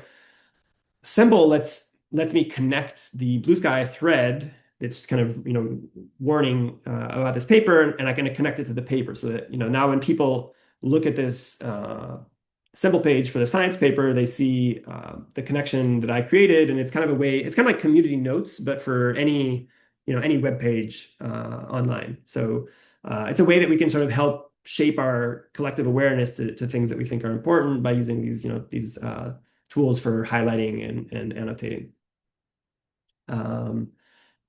Semble lets me connect the Blue Sky thread that's kind of warning about this paper, and I can connect it to the paper so that now when people look at this Semble page for the science paper, they see the connection that I created, and it's kind of like community notes, but for any web page online. So it's a way that we can sort of help shape our collective awareness to things that we think are important by using these tools for highlighting and annotating.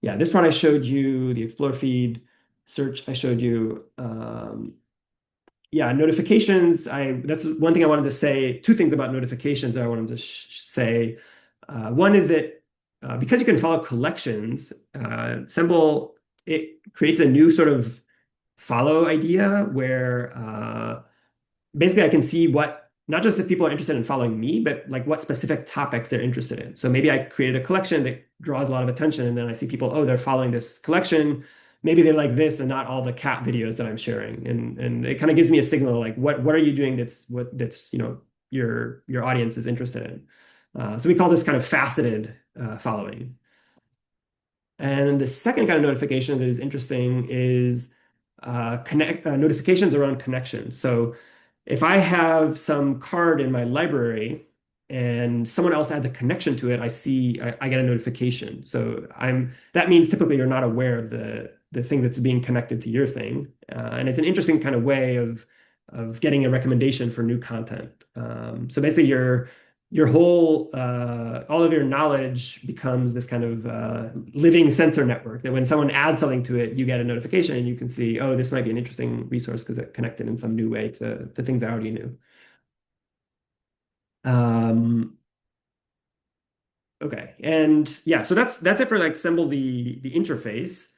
Yeah, this one I showed you, the Explore feed. Search I showed you. Yeah, notifications. That's one thing I wanted to say. Two things about notifications that I wanted to say. One is that because you can follow collections, Semble, it creates a new sort of follow idea where basically I can see not just if people are interested in following me, but like what specific topics they're interested in. So maybe I created a collection that draws a lot of attention, and then I see people, oh, they're following this collection. Maybe they like this and not all the cat videos that I'm sharing. And it kind of gives me a signal like what are you doing that's your audience is interested in. So we call this kind of faceted following. And the second kind of notification that is interesting is notifications around connection. So if I have some card in my library and someone else adds a connection to it, I get a notification. So that means typically you're not aware of the thing that's being connected to your thing. And it's an interesting kind of way of getting a recommendation for new content. So basically your whole all of your knowledge becomes this kind of living sensor network that when someone adds something to it, you get a notification and you can see, oh, this might be an interesting resource because it connected in some new way to things I already knew. Okay, and yeah, so that's it for like Semble the interface.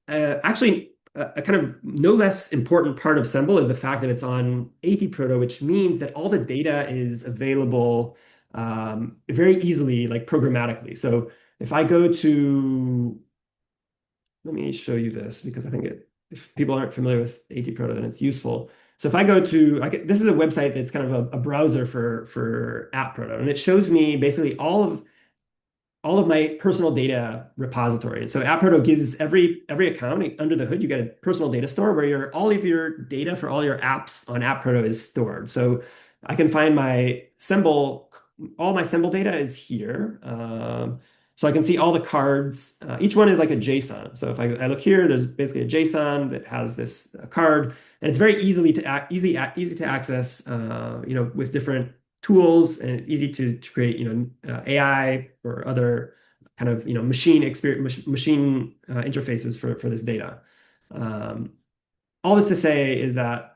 Actually, a kind of no less important part of Semble is the fact that it's on AT-Proto, which means that all the data is available very easily, like programmatically. So if I go to, let me show you this because I think if people aren't familiar with AT-Proto, then it's useful. So if I go to, this is a website that's kind of a browser for app-Proto, and it shows me basically all of my personal data repository. And so app-Proto gives every account under the hood, you get a personal data store where all of your data for all your apps on app-Proto is stored. So I can find all my Semble data is here. So I can see all the cards. Each one is like a JSON. So if I look here, there's basically a JSON that has this card, and it's very easy to access. With different tools and easy to create. AI or other kind of machine interfaces for this data. All this to say is that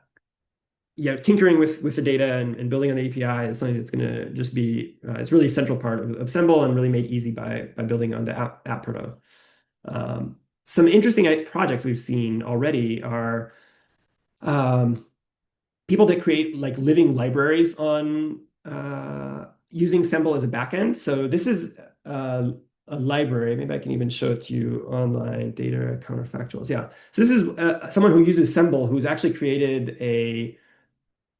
tinkering with the data and building on the API is something that's going to just be it's really a central part of Semble and really made easy by building on the app-Proto. Some interesting projects we've seen already are people that create like living libraries on using Semble as a backend. So this is a library. Maybe I can even show it to you online. Data counterfactuals. Yeah. So this is someone who uses Semble who's actually created a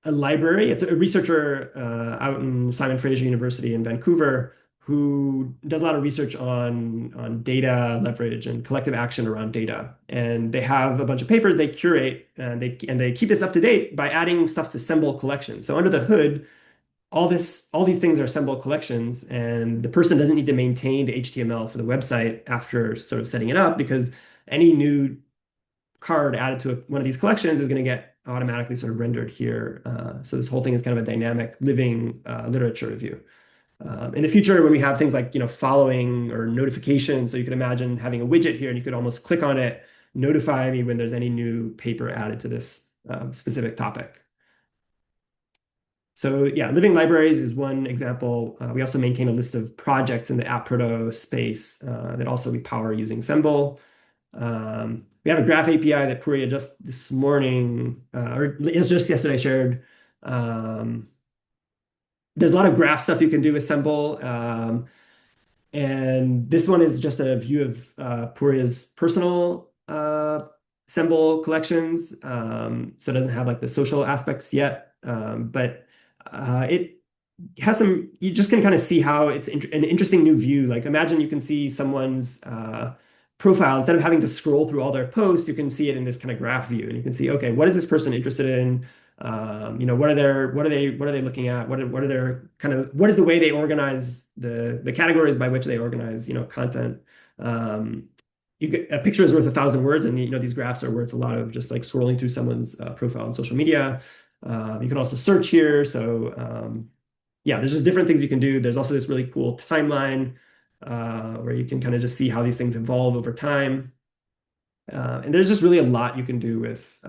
library. It's a researcher out in Simon Fraser University in Vancouver who does a lot of research on data leverage and collective action around data. And they have a bunch of papers they curate and they keep this up to date by adding stuff to Semble collections. So under the hood, all these things are Semble collections, and the person doesn't need to maintain the HTML for the website after sort of setting it up because any new card added to one of these collections is going to get automatically sort of rendered here. So this whole thing is kind of a dynamic living literature review. In the future, when we have things like following or notifications, so you can imagine having a widget here and you could almost click on it, notify me when there's any new paper added to this specific topic. So yeah, living libraries is one example. We also maintain a list of projects in the app-Proto space that also we power using Semble. We have a graph API that Puriya just this morning, or just yesterday shared. There's a lot of graph stuff you can do with Semble. And this one is just a view of Puriya's personal Semble collections. So it doesn't have like the social aspects yet, but it has some, you just can kind of see how it's an interesting new view. Like imagine you can see someone's profile. Instead of having to scroll through all their posts, you can see it in this kind of graph view, and you can see, okay, what is this person interested in? What are they looking at? What is the way they organize the categories by which they organize, content? A picture is worth 1,000 words, and these graphs are worth a lot of just like scrolling through someone's profile on social media. You can also search here. So yeah, there's just different things you can do. There's also this really cool timeline where you can kind of just see how these things evolve over time. And there's just really a lot you can do with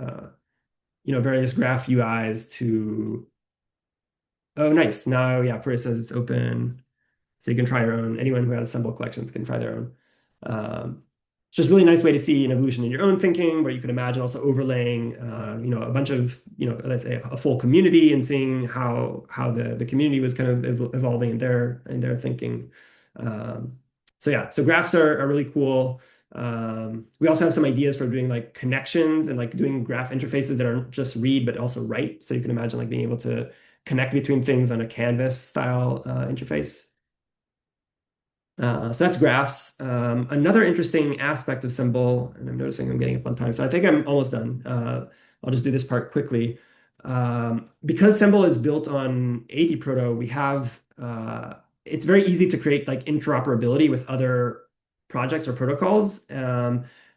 various graph UIs to, oh, nice. Now, yeah, Puriya says it's open. So you can try your own. Anyone who has Semble collections can try their own. It's just a really nice way to see an evolution in your own thinking, where you could imagine also overlaying, a bunch of, let's say a full community and seeing how the community was kind of evolving in their thinking. So yeah, so graphs are really cool. We also have some ideas for doing like connections and like doing graph interfaces that aren't just read, but also write. So you can imagine like being able to connect between things on a Canvas style interface. So that's graphs. Another interesting aspect of Symbol, and I'm noticing I'm getting up on time, so I think I'm almost done. I'll just do this part quickly. Because Symbol is built on AT-Proto, we have it's very easy to create like interoperability with other projects or protocols.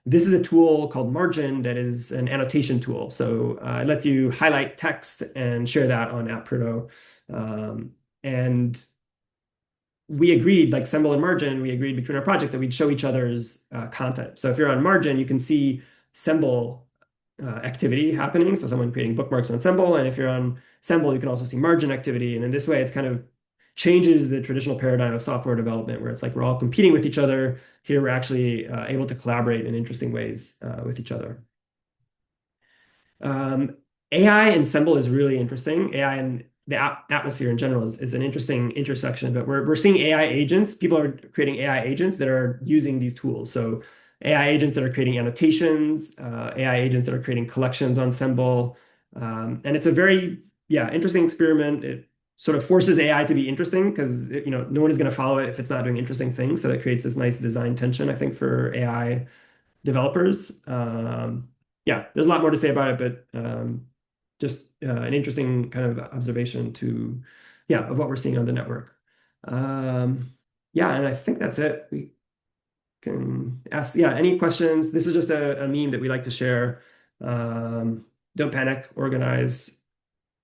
This is a tool called Margin that is an annotation tool. So it lets you highlight text and share that on AppProto. And we agreed, like Symbol and Margin, we agreed between our project that we'd show each other's content. So if you're on Margin, you can see Symbol activity happening. So someone creating bookmarks on Symbol. And if you're on Symbol, you can also see Margin activity. And in this way, it's kind of changes the traditional paradigm of software development, where it's like we're all competing with each other. Here, we're actually able to collaborate in interesting ways with each other. AI and Symbol is really interesting. AI and the atmosphere in general is an interesting intersection, but we're seeing AI agents. People are creating AI agents that are using these tools. So AI agents that are creating annotations, AI agents that are creating collections on Symbol. And it's a very, interesting experiment. It sort of forces AI to be interesting because, no one is going to follow it if it's not doing interesting things. So that creates this nice design tension, I think, for AI developers. There's a lot more to say about it, but just an interesting kind of observation of what we're seeing on the network. And I think that's it. We can ask, any questions. This is just a meme that we like to share. Don't panic, organize.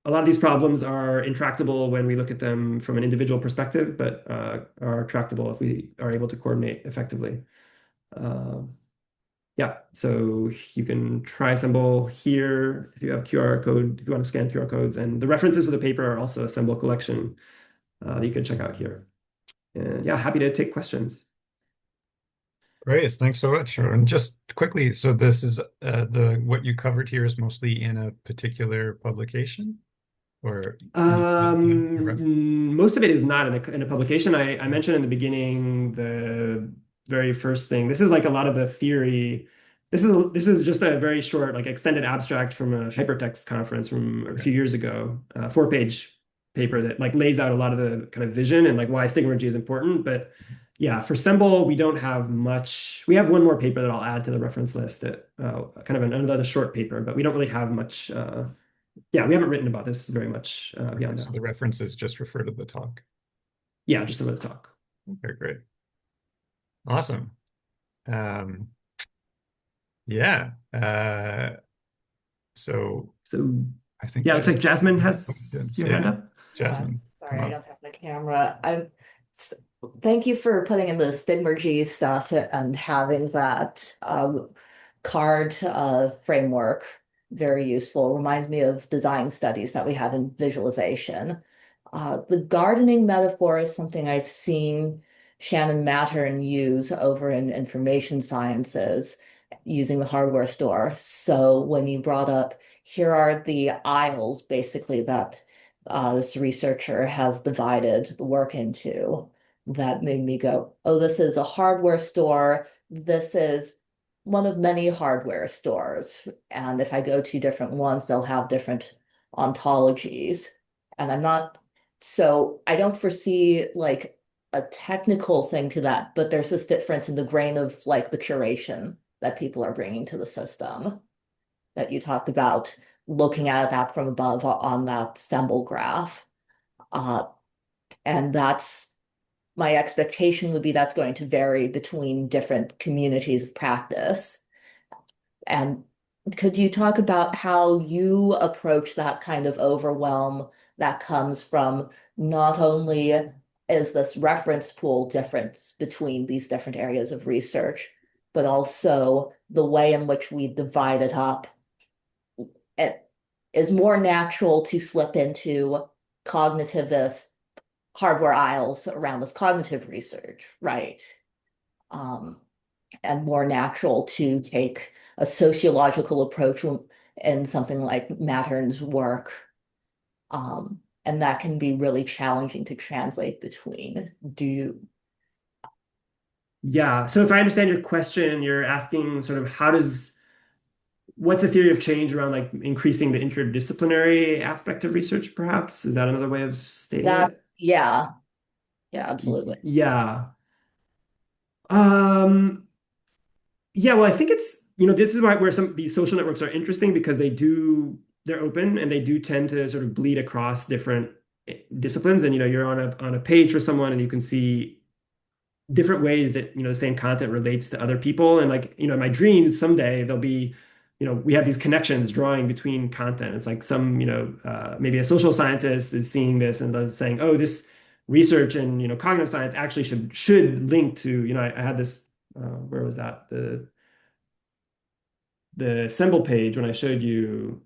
A lot of these problems are intractable when we look at them from an individual perspective, but are tractable if we are able to coordinate effectively. So you can try Symbol here if you have QR code, if you want to scan QR codes, and the references for the paper are also a Symbol collection you can check out here. And happy to take questions. Great, thanks so much. And just quickly, so this is what you covered here is mostly in a particular publication, or most of it is not in a publication. I mentioned in the beginning the very first thing. This is like a lot of the theory. This is just a very short, like extended abstract from a hypertext conference from a few years ago, 4-page paper that like lays out a lot of the kind of vision and like why stigmergy is important. But for Symbol, we don't have much. We have one more paper that I'll add to the reference list that kind of another short paper, but we don't really have much. We haven't written about this very much beyond so that. the references just refer to the talk. Yeah, just about the talk. Okay, great. Awesome. So I think looks like Jasmine has your hand up. Jasmine, sorry, I don't have my camera. Thank you for putting in the Stigmergy stuff and having that card framework. Very useful. Reminds me of design studies that we have in visualization. The gardening metaphor is something I've seen Shannon Mattern use over in information sciences using the hardware store. So when you brought up, here are the aisles basically that this researcher has divided the work into, that made me go, oh, this is a hardware store. This is one of many hardware stores. And if I go to different ones, they'll have different ontologies. And I don't foresee like a technical thing to that, but there's this difference in the grain of like the curation that people are bringing to the system that you talked about, looking at that from above on that Symbol graph. And that's my expectation would be that's going to vary between different communities of practice. And could you talk about how you approach that kind of overwhelm that comes from not only is this reference pool difference between these different areas of research, but also the way in which we divide it up? It is more natural to slip into cognitivist hardware aisles around this cognitive research, right? And more natural to take a sociological approach in something like Mattern's work. And that can be really challenging to translate between. So if I understand your question, you're asking sort of what's the theory of change around like increasing the interdisciplinary aspect of research, perhaps? Is that another way of stating it? Yeah, absolutely. Um, yeah, well, I think it's, this is where some of these social networks are interesting because they're open and they do tend to sort of bleed across different disciplines. And, you're on a page for someone and you can see different ways that, the same content relates to other people. And like, in my dreams, someday there'll be, we have these connections drawing between content. It's like maybe a social scientist is seeing this and they're saying, oh, this research in, cognitive science actually should link to, I had this, where was that? The Assemble page when I showed you,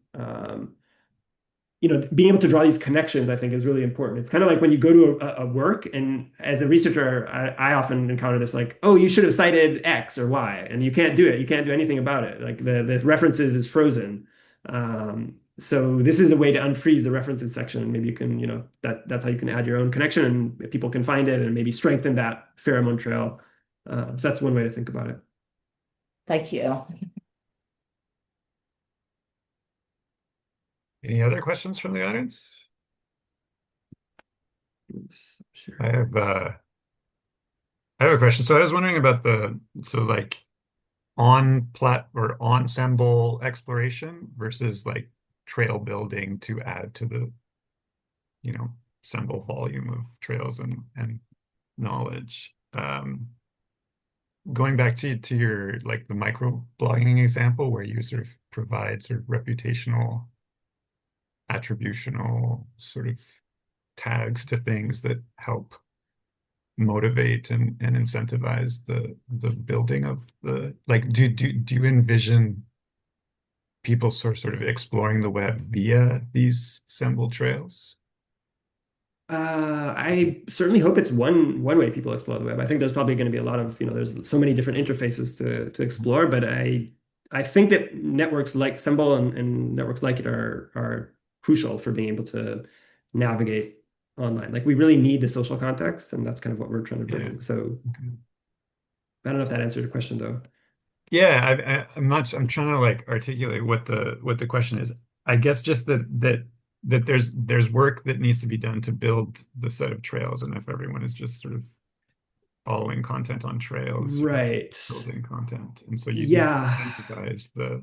being able to draw these connections, I think, is really important. It's kind of like when you go to a work, and as a researcher, I often encounter this like, oh, you should have cited X or Y, and you can't do it. You can't do anything about it. Like the references is frozen. So this is a way to unfreeze the references section. Maybe you can, that's how you can add your own connection, and people can find it, and maybe strengthen that pheromone trail. So that's one way to think about it. Thank you. Any other questions from the audience? Oops, sure. I have a question. So I was wondering about like on plat or ensemble exploration versus like trail building to add to the, ensemble volume of trails and knowledge. Going back to your like the micro blogging example where you sort of provide sort of reputational, attributional sort of tags to things that help motivate and incentivize the building of the like do you envision people sort of exploring the web via these symbol trails? I certainly hope it's one way people explore the web. I think there's probably going to be a lot of, there's so many different interfaces to explore, but I think that networks like Symbol and networks like it are crucial for being able to navigate online. Like we really need the social context, and that's kind of what we're trying to bring. Yeah. So Okay. I don't know if that answered your question though. Yeah, I'm trying to like articulate what the question is. I guess just that there's work that needs to be done to build the set of trails, and if everyone is just sort of following content on trails, you're not Right. building content, and so you need to Yeah. incentivize the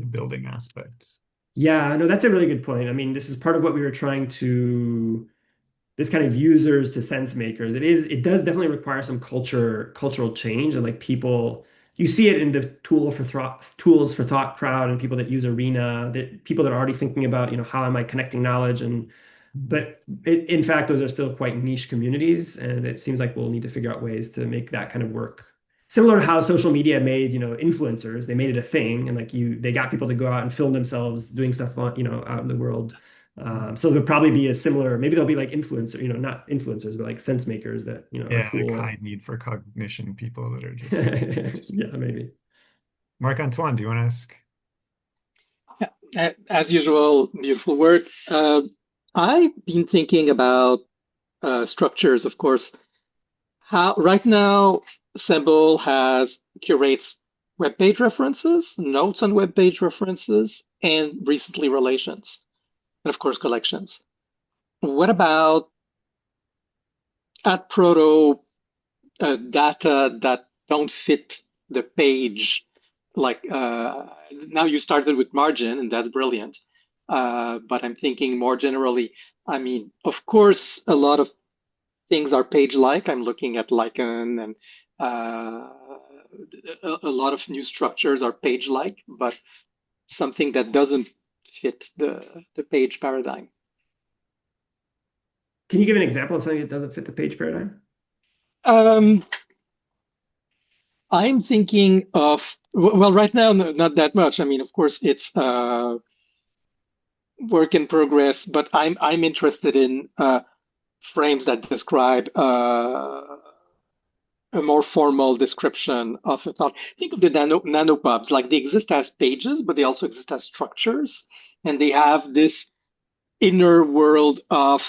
building aspects. Yeah, no, that's a really good point. I mean, this is part of what we were trying to this kind of users to sense makers. It does definitely require some cultural change and like people you see it in the tools for thought crowd and people that use Arena, that people that are already thinking about, how am I connecting knowledge and but in fact those are still quite niche communities and it seems like we'll need to figure out ways to make that kind of work. Similar to how social media made, influencers, they made it a thing and like they got people to go out and film themselves doing stuff on, out in the world. So there'll probably be a similar, maybe there'll be like influencer, not influencers, but like sense makers that, are Yeah, like cool. high need for cognition people that are just Yeah, maybe. Marc-Antoine, do you want to ask? As usual, beautiful work. I've been thinking about structures, of course. How right now, Symbol has curates web page references, notes on web page references, and recently relations, and of course collections. What about at Proto data that don't fit the page? Like now you started with margin, and that's brilliant. But I'm thinking more generally. I mean, of course, a lot of things are page-like. I'm looking at Lichen and a lot of new structures are page-like, but something that doesn't fit the page paradigm. Can you give an example of something that doesn't fit the page paradigm? Um, I'm thinking of well, right now, not that much. I mean, of course, it's work in progress, but I'm interested in frames that describe a more formal description of a thought. Think of the nanopubs, like they exist as pages, but they also exist as structures, and they have this inner world of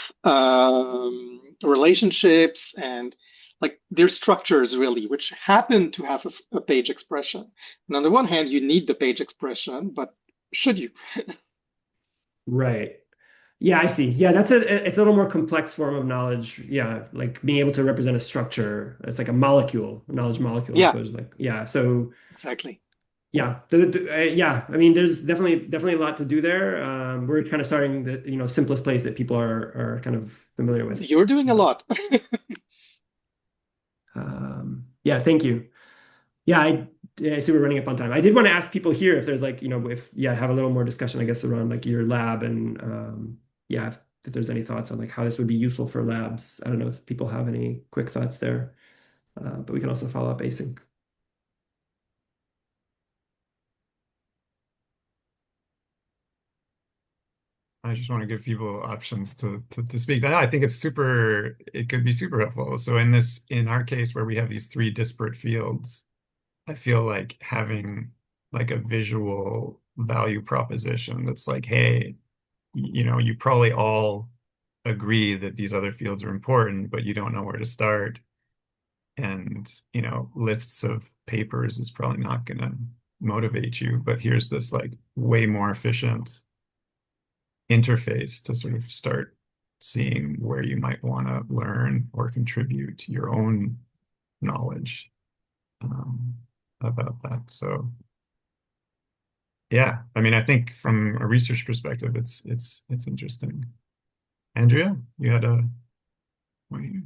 relationships and like they're structures really, which happen to have a page expression. And on the one hand, you need the page expression, but should you? Right. Yeah, I see. Yeah, it's a little more complex form of knowledge. Yeah, like being able to represent a structure. It's like a molecule, a knowledge molecule, as Yeah, opposed to like, yeah. So exactly. yeah, yeah. I mean, there's definitely a lot to do there. We're kind of starting the simplest place that people are kind of familiar with. You're doing a Uh, lot. yeah, thank you. Yeah, I see we're running up on time. I did want to ask people here if there's like, if yeah, have a little more discussion, I guess, around like your lab and yeah, if there's any thoughts on like how this would be useful for labs. I don't know if people have any quick thoughts there, but we can also follow up async. I just want to give people options to speak. I think it could be super helpful. So in our case where we have these three disparate fields, I feel like having like a visual value proposition that's like, hey, you probably all agree that these other fields are important, but you don't know where to start. And, lists of papers is probably not going to motivate you, but here's this like way more efficient interface to sort of start seeing where you might want to learn or contribute your own knowledge um, about that. So yeah, I mean, I think from a research perspective, it's interesting. Andrea, you had a what do you-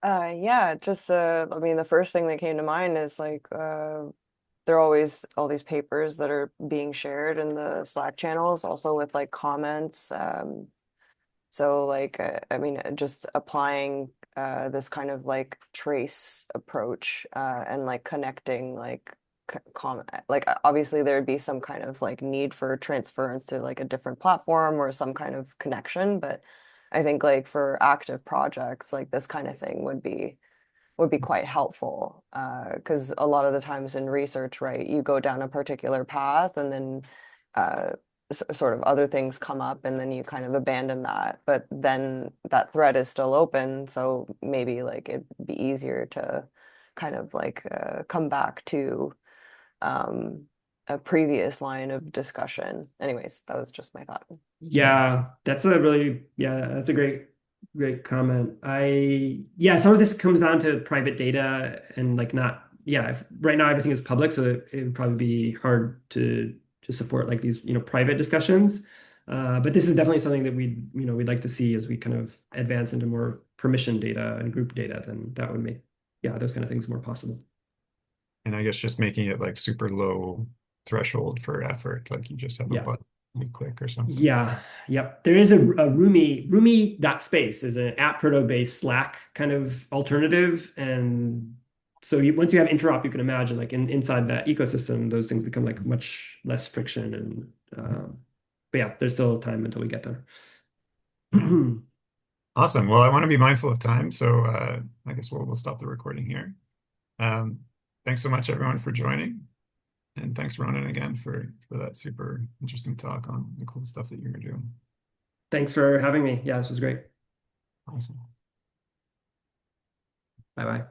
Yeah, just I mean, the first thing that came to mind is like there are always all these papers that are being shared in the Slack channels, also with like comments. So like I mean, just applying this kind of like trace approach and like connecting like comment like obviously there would be some kind of like need for transference to like a different platform or some kind of connection, but I think like for active projects like this kind of thing would be quite helpful because a lot of the times in research, right, you go down a particular path and then uh, sort of other things come up and then you kind of abandon that, but then that thread is still open, so maybe like it'd be easier to kind of like come back to um, a previous line of discussion. Anyways, that was just my thought. Yeah, that's a great comment. Yeah, some of this comes down to private data and like not, yeah, right now everything is public, so it would probably be hard to support like these, private discussions. But this is definitely something that we'd like to see as we kind of advance into more permission data and group data, then that would make, yeah, those kind of things more possible. and I guess just making it like super low threshold for effort, like you just have a Yeah. button you click or something. Yeah, yep. There is a Rumi.space is an app proto based Slack kind of alternative. And so once you have interop, you can imagine like inside that ecosystem, those things become like much less friction. And but yeah, there's still time until we get there. Yeah. Awesome. Well, I want to be mindful of time, so I guess we'll stop the recording here. Um, Thanks so much, everyone, for joining, and thanks, Ronan, again for that super interesting talk on the cool stuff that you're doing. Thanks for having me. Yeah, this was great. Awesome. Bye bye.